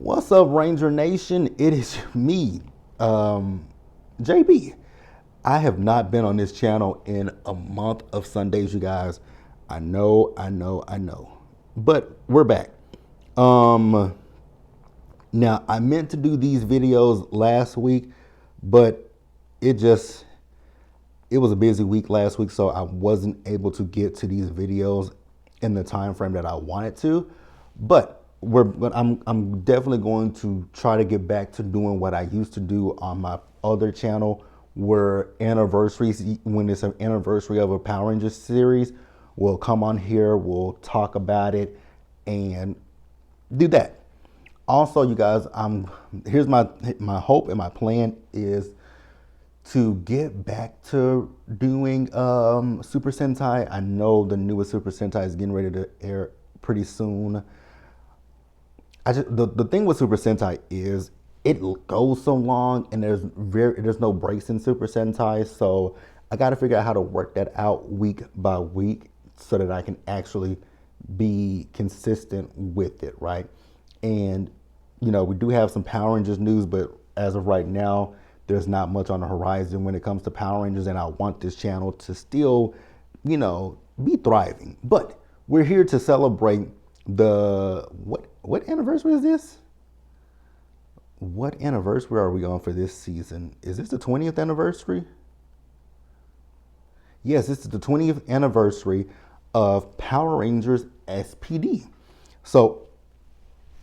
What's up, Ranger Nation? It is me, JB. I have not been on this channel in a month of Sundays, you guys. I know. But we're back. Um, Now, I meant to do these videos last week, but it just, it was a busy week last week, so I wasn't able to get to these videos in the time frame that I wanted to. But I'm definitely going to try to get back to doing what I used to do on my other channel, where anniversaries, when it's an anniversary of a Power Rangers series, we'll come on here, we'll talk about it, and do that. Also, you guys, here's my hope and my plan is to get back to doing Super Sentai. I know the newest Super Sentai is getting ready to air pretty soon. The thing with Super Sentai is it goes so long and there's no breaks in Super Sentai, so I got to figure out how to work that out week by week so that I can actually be consistent with it, right? And we do have some Power Rangers news, but as of right now, there's not much on the horizon when it comes to Power Rangers, and I want this channel to still, be thriving. But we're here to celebrate the what anniversary is this? What anniversary are we on for this season? Is this the 20th anniversary? Yes, this is the 20th anniversary of Power Rangers SPD. So,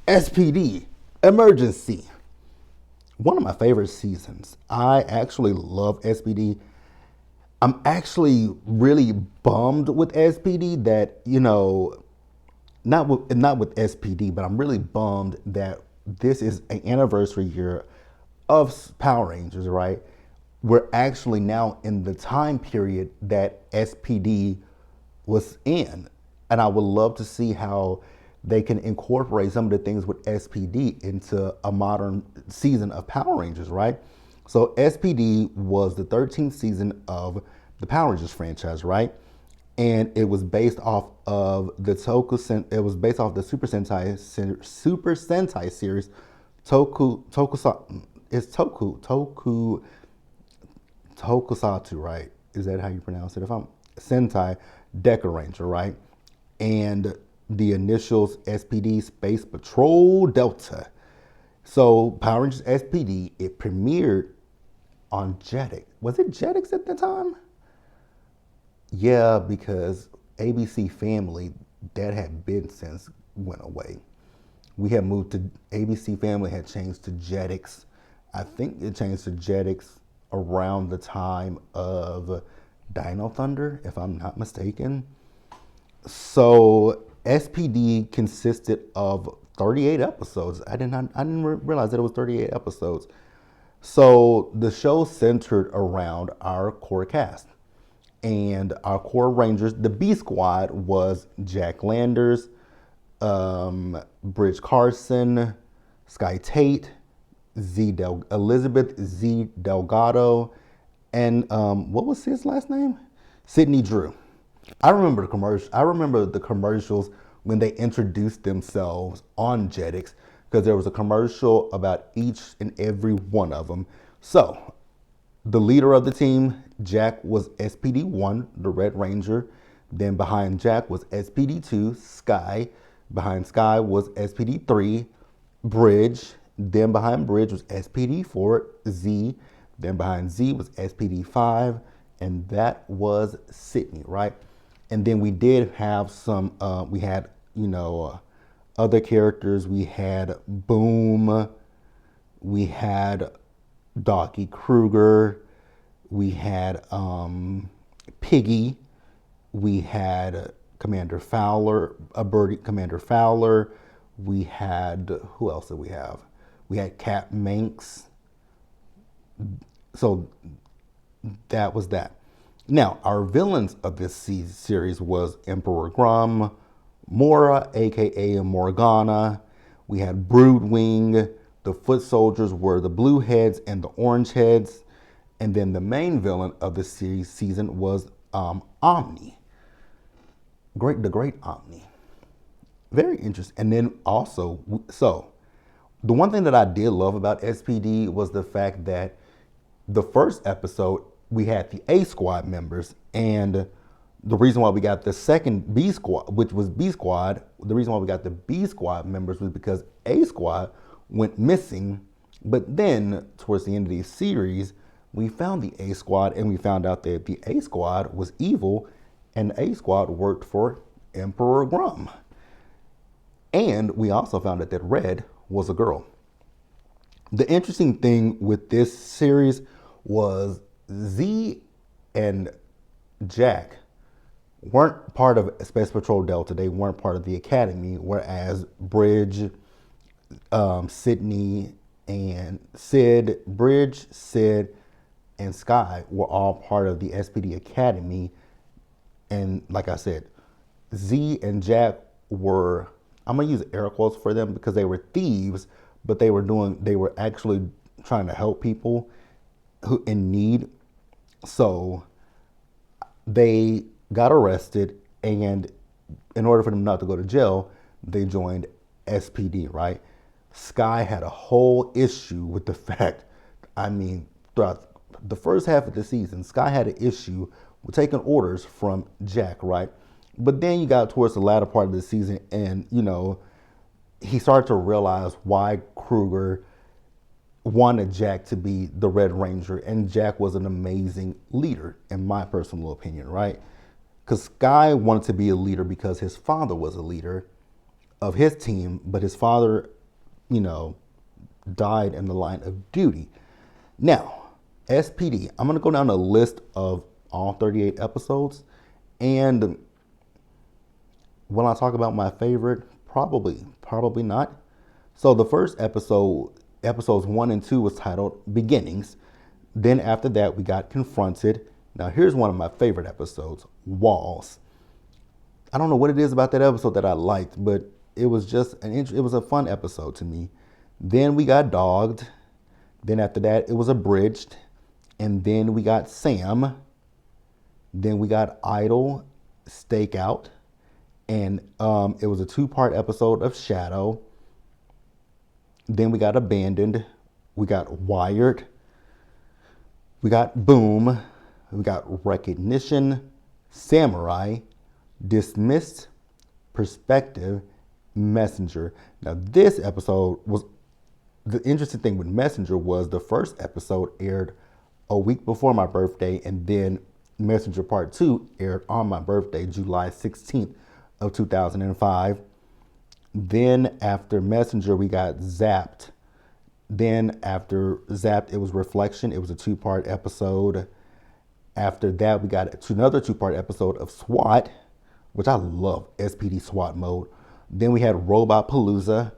SPD, Emergency. One of my favorite seasons. I actually love SPD. I'm actually really bummed with SPD that, not with SPD, but I'm really bummed that this is an anniversary year of Power Rangers, right? We're actually now in the time period that SPD was in. And I would love to see how they can incorporate some of the things with SPD into a modern season of Power Rangers, right? So SPD was the 13th season of the Power Rangers franchise, right? And it was based off of the it was based off the Super Sentai series Tokusatsu, right? Is that how you pronounce it? If I'm Sentai Deca Ranger, right? And the initials SPD, Space Patrol Delta. So Power Rangers SPD, it premiered on Jetix. Was it Jetix at the time? Yeah, because ABC Family, that had been since went away. We had moved to ABC Family, had changed to Jetix. I think it changed to Jetix around the time of Dino Thunder, if I'm not mistaken. So SPD consisted of 38 episodes. I didn't realize that it was 38 episodes. So the show centered around our core cast. And our core Rangers, the B Squad, was Jack Landers, Bridge Carson, Sky Tate, Elizabeth Z Delgado, and what was his last name? Sidney Drew. I remember the commercial. I remember the commercials when they introduced themselves on Jetix, because there was a commercial about each and every one of them. So, the leader of the team, Jack, was SPD-1, the Red Ranger. Then behind Jack was SPD-2, Sky. Behind Sky was SPD-3, Bridge. Then behind Bridge was SPD-4, Z. Then behind Z was SPD-5, and that was Sydney, right? And then we did have some, we had, other characters. We had Boom. We had Docky Kruger. We had Piggy. We had Commander Fowler, Commander Fowler. We had, who else did we have? We had Cat Manx. So that was that. Now, our villains of this series was Emperor Grum, Mora, aka Morgana. We had Broodwing. The foot soldiers were the blue heads and the orange heads. And then the main villain of the season was Omni. The great Omni. Very interesting. And then also, so The one thing that I did love about SPD was the fact that the first episode we had the A Squad members, and the reason why we got the second B Squad, which was B Squad, the reason why we got the B Squad members was because A Squad went missing. But then towards the end of the series, we found the A Squad, and we found out that the A Squad was evil, and the A Squad worked for Emperor Grum. And we also found out that Red was a girl. The interesting thing with this series was Z and Jack weren't part of Space Patrol Delta. They weren't part of the Academy, whereas Bridge, Sydney, and Sid, and Sky were all part of the SPD Academy. And like I said, Z and Jack were, I'm gonna use air quotes for them because they were thieves, but they were actually trying to help people who in need. So they got arrested, and in order for them not to go to jail, they joined SPD, right? Sky had a whole issue with the fact, throughout the first half of the season, Sky had an issue with taking orders from Jack, right? But then you got towards the latter part of the season, and he started to realize why Kruger wanted Jack to be the Red Ranger, and Jack was an amazing leader, in my personal opinion, right? Because Sky wanted to be a leader because his father was a leader of his team, but his father, died in the line of duty. Now, SPD, I'm going to go down a list of all 38 episodes, and when I talk about my favorite, probably not. So the first episode, episodes 1 and 2, was titled Beginnings. Then after that, we got Confronted. Now here's one of my favorite episodes, Walls. I don't know what it is about that episode that I liked, but it was just it was a fun episode to me. Then we got Dogged. Then after that, it was Abridged. And then we got Sam. Then we got Idol, Stakeout. And it was a 2-part episode of Shadow. Then we got Abandoned. We got Wired. We got Boom. We got Recognition, Samurai, Dismissed, Perspective, Messenger. Now this episode was, the interesting thing with Messenger was the first episode aired a week before my birthday, and then Messenger Part 2 aired on my birthday, July 16th of 2005. Then after Messenger, we got Zapped. Then after Zapped, it was Reflection. It was a 2-part episode. After that, we got another 2-part episode of SWAT, which I love, SPD SWAT mode. Then we had Robot Palooza,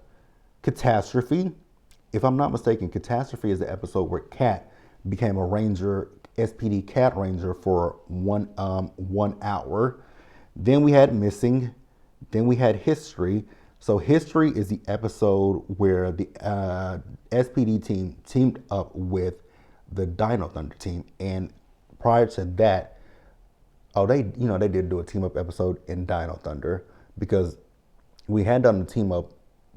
Catastrophe. If I'm not mistaken, Catastrophe is the episode where Cat became a ranger, SPD Cat Ranger, for 1 hour. Then we had Missing. Then we had History. So History is the episode where the SPD team teamed up with the Dino Thunder team. And prior to that, they did do a team up episode in Dino Thunder, because we had done the team up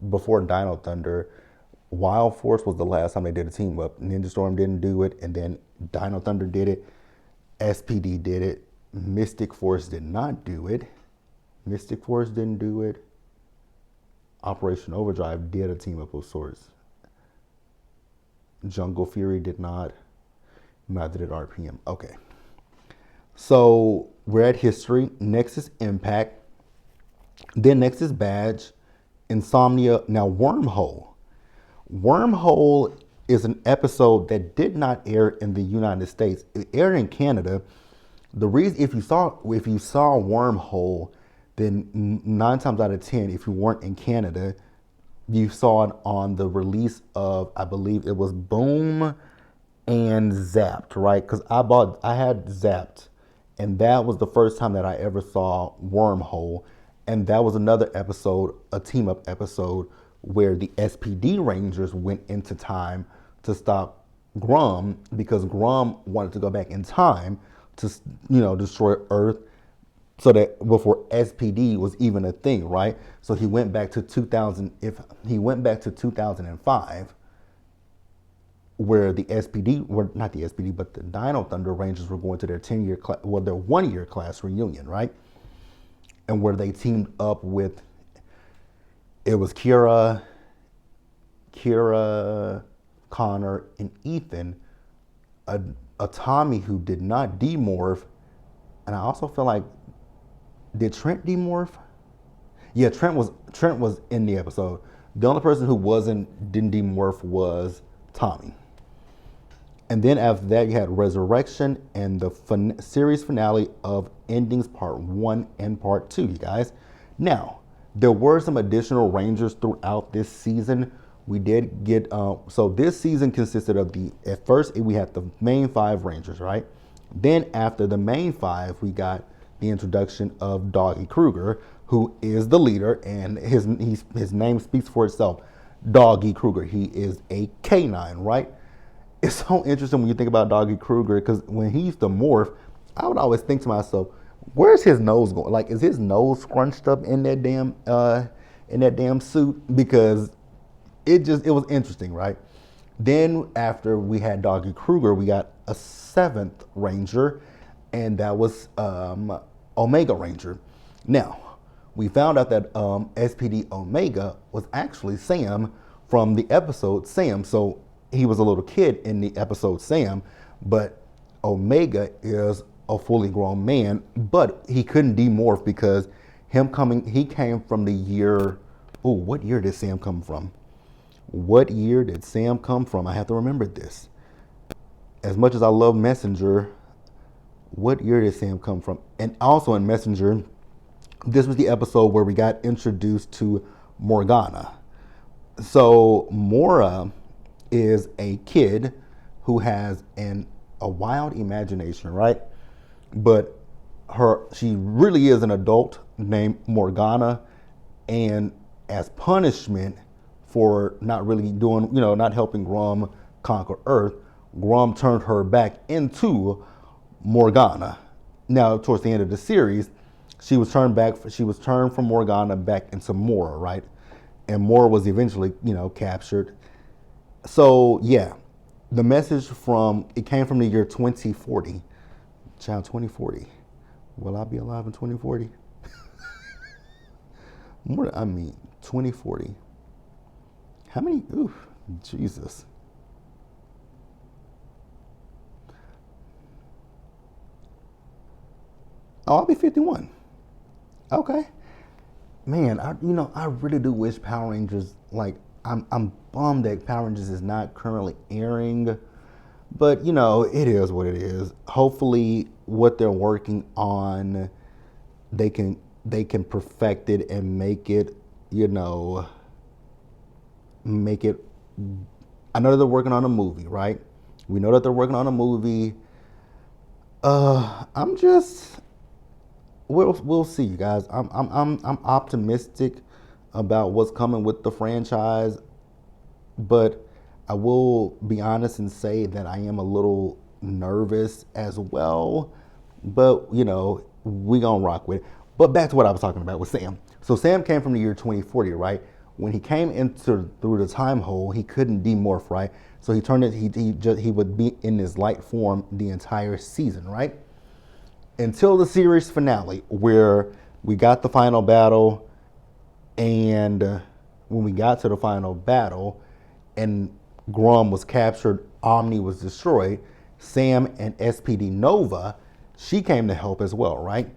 before Dino Thunder. Wild Force was the last time they did a team up. Ninja Storm didn't do it, and then Dino Thunder did it. SPD did it. Mystic Force did not do it. Mystic Force didn't do it. Operation Overdrive did a team up of sorts. Jungle Fury did not. Neither did RPM. Okay. So we're at History. Next is Impact. Then next is Badge. Insomnia. Now Wormhole. Wormhole is an episode that did not air in the United States. It aired in Canada. The reason, if you saw Wormhole, then 9 times out of 10, if you weren't in Canada, you saw it on the release of, I believe it was Boom and Zapped, right? Because I had Zapped, and that was the first time that I ever saw Wormhole. And that was another episode, a team up episode, where the SPD Rangers went into time to stop Grum, because Grum wanted to go back in time to, destroy Earth so that before SPD was even a thing, right? So he went back to 2000. If he went back to 2005, where the SPD, were not the SPD, but the Dino Thunder Rangers were going to their 10-year, their 1-year class reunion, right? And where they teamed up with, it was Kira, Connor, and Ethan, a Tommy who did not demorph, and I also feel like, did Trent demorph? Yeah, Trent was in the episode. The only person who didn't demorph was Tommy. And then after that, you had Resurrection and the series finale of Endings Part 1 and Part 2, you guys. Now, there were some additional Rangers throughout this season. We did get, so this season consisted of at first we had the main 5 Rangers, right? Then after the main 5, we got the introduction of Doggy Kruger, who is the leader, and his name speaks for itself. Doggy Kruger. He is a canine, right? It's so interesting when you think about Doggy Kruger, because when he used to morph, I would always think to myself, where's his nose going? Like, is his nose scrunched up in that damn suit? Because it was interesting, right? Then after we had Doggy Kruger, we got a 7th Ranger, and that was Omega Ranger. Now, we found out that SPD Omega was actually Sam from the episode Sam. So he was a little kid in the episode Sam, but Omega is a fully grown man, but he couldn't demorph because he came from the year, what year did Sam come from? What year did Sam come from? I have to remember this. As much as I love Messenger, what year did Sam come from? And also in Messenger, this was the episode where we got introduced to Morgana. So Mora is a kid who has a wild imagination, right? But she really is an adult named Morgana, and as punishment for not really doing, not helping Grum conquer Earth, Grum turned her back into Morgana. Now, towards the end of the series, she was turned from Morgana back into Mora, right? And Mora was eventually, captured. So yeah, the message it came from the year 2040. Child, 2040. Will I be alive in 2040? 2040. How many? Oof, Jesus. Oh, I'll be 51. Okay. Man, I really do wish Power Rangers, like, I'm bummed that Power Rangers is not currently airing, but it is what it is. Hopefully what they're working on, they can perfect it and make it, I know that they're working on a movie, right? We know that they're working on a movie. We'll see, you guys. I'm optimistic about what's coming with the franchise, but I will be honest and say that I am a little nervous as well. But we gonna rock with it. But back to what I was talking about with Sam. So Sam came from the year 2040, right? When he came through the time hole, he couldn't demorph, right? So he would be in his light form the entire season, right? Until the series finale, where we got the final battle, and when we got to the final battle and Grum was captured, Omni was destroyed, Sam and SPD Nova, she came to help as well, right?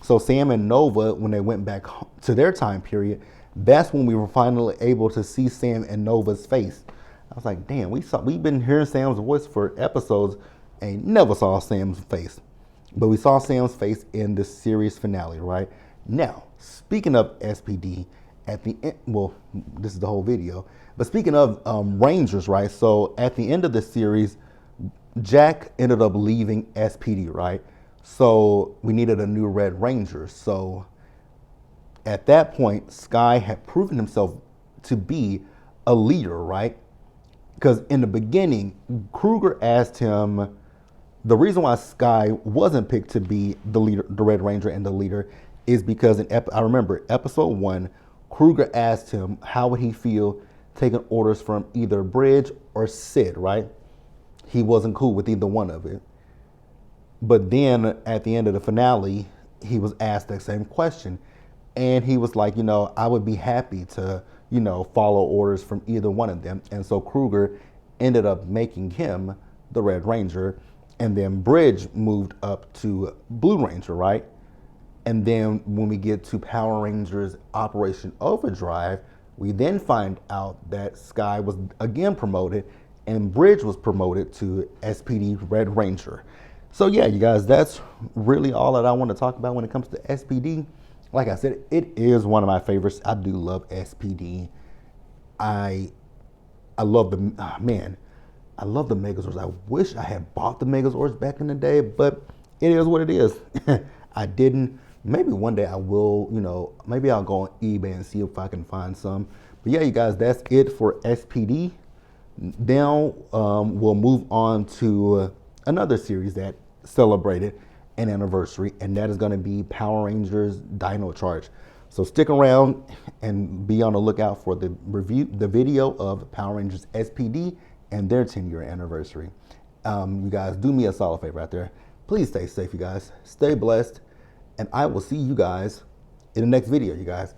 So Sam and Nova, when they went back to their time period, that's when we were finally able to see Sam and Nova's face. I was like, damn, we've been hearing Sam's voice for episodes and never saw Sam's face. But we saw Sam's face in the series finale, right? Now, speaking of SPD, at the end, well, this is the whole video, but speaking of Rangers, right? So at the end of the series, Jack ended up leaving SPD, right? So we needed a new Red Ranger. So at that point, Sky had proven himself to be a leader, right? Because in the beginning, Kruger asked him, The reason why Sky wasn't picked to be the leader, the Red Ranger and the leader, is because I remember episode 1, Kruger asked him how would he feel taking orders from either Bridge or Sid, right? He wasn't cool with either one of it. But then at the end of the finale, he was asked that same question. And he was like, I would be happy to, follow orders from either one of them. And so Kruger ended up making him the Red Ranger. And then Bridge moved up to Blue Ranger, right? And then when we get to Power Rangers Operation Overdrive, we then find out that Sky was again promoted and Bridge was promoted to SPD Red Ranger. So yeah, you guys, that's really all that I want to talk about when it comes to SPD. Like I said, it is one of my favorites. I do love SPD. I love I love the Megazords. I wish I had bought the Megazords back in the day, but it is what it is. I didn't. Maybe one day I will, maybe I'll go on eBay and see if I can find some. But yeah, you guys, that's it for SPD. Now we'll move on to another series that celebrated an anniversary, and that is going to be Power Rangers Dino Charge. So stick around and be on the lookout for the video of Power Rangers SPD and their 10-year anniversary. You guys, do me a solid favor out there. Please stay safe, you guys. Stay blessed, and I will see you guys in the next video, you guys.